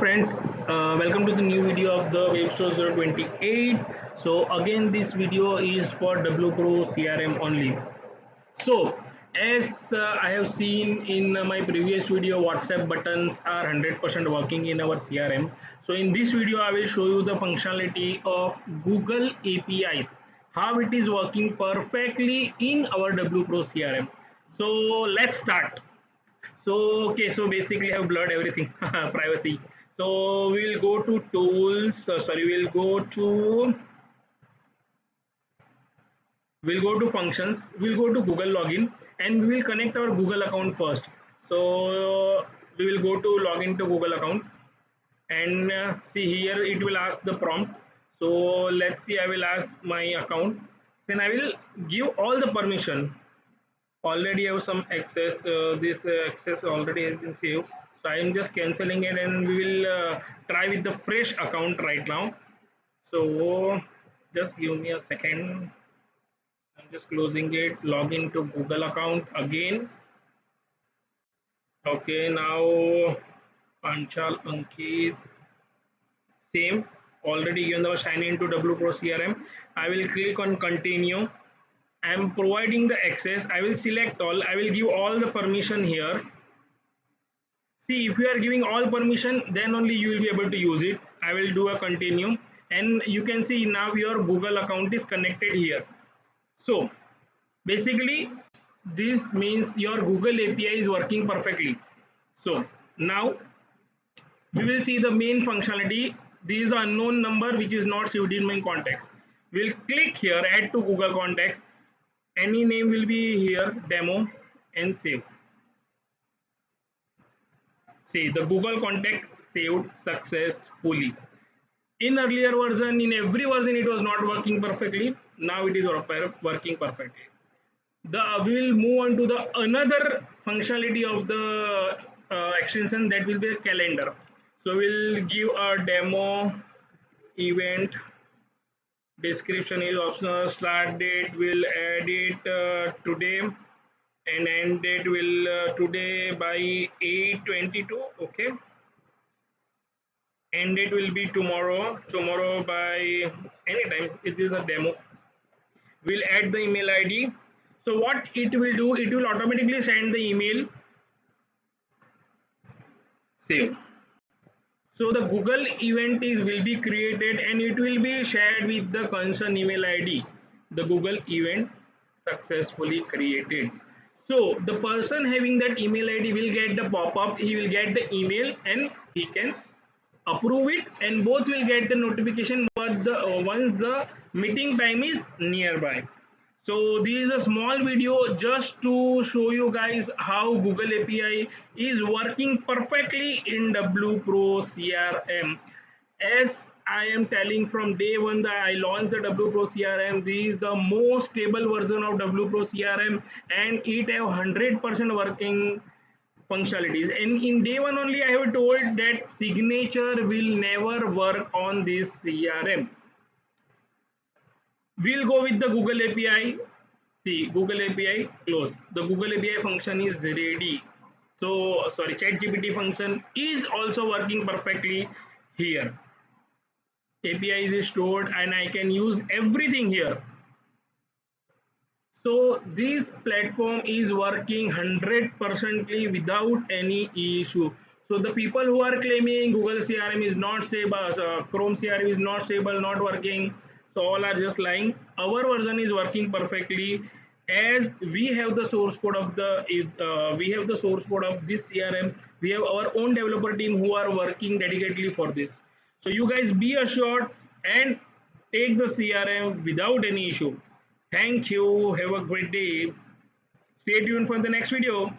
friends, welcome to the new video of the Webstore 028. So again this video is for WPro CRM only. So as I have seen in my previous video, WhatsApp buttons are 100% working in our CRM. So in this video I will show you the functionality of Google APIs, how it is working perfectly in our WPro CRM. So let's start. So okay, so basically I have blurred everything. Privacy. So we will go to tools. We'll go to functions. We'll go to Google login, and we will connect our Google account first. So we will go to login to Google account, and see here it will ask the prompt. So let's see, I will ask my account, then I will give all the permission. Already have some access, this access already has been saved, so I am just cancelling it, and we will try with the fresh account right now. So just give me a second. I'm just closing it, log into Google account again. Okay, now Panchal Ankit, same, already given the sign into WPro CRM. I will click on continue. I am providing the access. I will select all. I will give all the permission here. See, if you are giving all permission, then only you will be able to use it. I will do a continue, and you can see now your Google account is connected here. So basically, this means your Google API is working perfectly. So now we will see the main functionality. This is the unknown number which is not saved in my contacts. We'll click here, add to Google contacts. Any name will be here, demo, and save. See, the Google contact saved successfully. In earlier version, in every version it was not working perfectly. Now it is working perfectly. We will move on to the another functionality of the extension, that will be calendar. So we'll give a demo. Event description is optional. Start date will add it today, and end date will today by 8:22. Okay, end date will be tomorrow by anytime. It is a demo. We'll add the email ID. So what it will do, it will automatically send the email. Save. So the Google event will be created, and it will be shared with the concerned email ID. The Google event successfully created. So the person having that email ID will get the pop-up, he will get the email, and he can approve it, and both will get the notification once the meeting time is nearby. So this is a small video just to show you guys how Google API is working perfectly in WPro CRM. As I am telling from day one that I launched the WPro CRM, this is the most stable version of WPro CRM, and it have 100% working functionalities. And in day one only I have told that signature will never work on this CRM. We'll go with the Google API. See, Google API close. The Google API function is ready. So sorry, ChatGPT function is also working perfectly here. API is stored, and I can use everything here. So this platform is working 100% without any issue. So the people who are claiming Google CRM is not stable, Chrome CRM is not stable, not working, so all are just lying. Our version is working perfectly, as we have the source code of this CRM. We have our own developer team who are working dedicatedly for this. So you guys be assured and take the CRM without any issue. Thank you. Have a great day. Stay tuned for the next video.